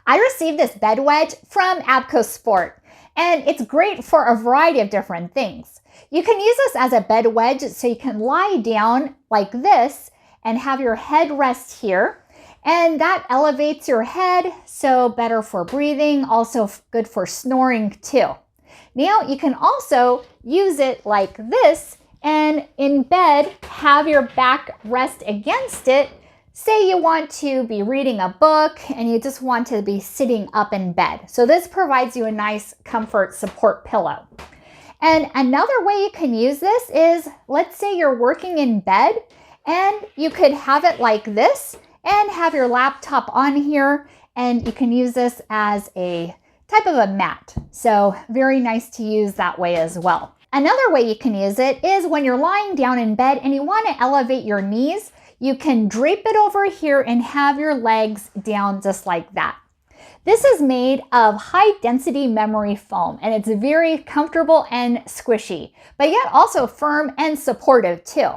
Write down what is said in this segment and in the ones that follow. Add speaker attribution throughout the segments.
Speaker 1: I received this bed wedge from Abco Sport, and it's great for a variety of different things. You can use this as a bed wedge so you can lie down like this and have your head rest here, and that elevates your head, so better for breathing, also good for snoring too. Now you can also use it like this and in bed have your back rest against it. Say you want to be reading a book and you just want to be sitting up in bed. So this provides you a nice comfort support pillow. And another way you can use this is, let's say you're working in bed and you could have it like this and have your laptop on here, and you can use this as a type of a mat. So very nice to use that way as well. Another way you can use it is when you're lying down in bed and you want to elevate your knees, you can drape it over here and have your legs down just like that. This is made of high density memory foam, and it's very comfortable and squishy, but yet also firm and supportive too.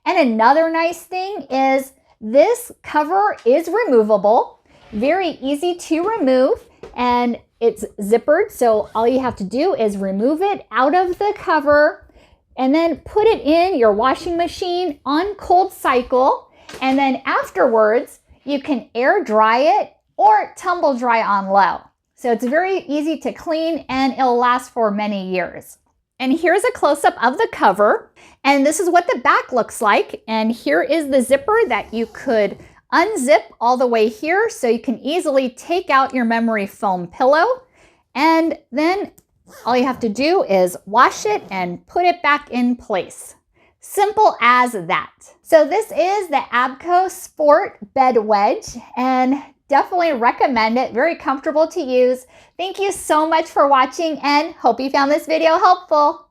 Speaker 1: And another nice thing is this cover is removable, very easy to remove, and it's zippered. So all you have to do is remove it out of the cover and then put it in your washing machine on cold cycle. And then afterwards, you can air dry it or tumble dry on low. So it's very easy to clean and it'll last for many years. And here's a close-up of the cover. And this is what the back looks like. And here is the zipper that you could unzip all the way here so you can easily take out your memory foam pillow. And then all you have to do is wash it and put it back in place. Simple as that. So this is the Abco Sport Bed Wedge, and definitely recommend it. Very comfortable to use. Thank you so much for watching and hope you found this video helpful.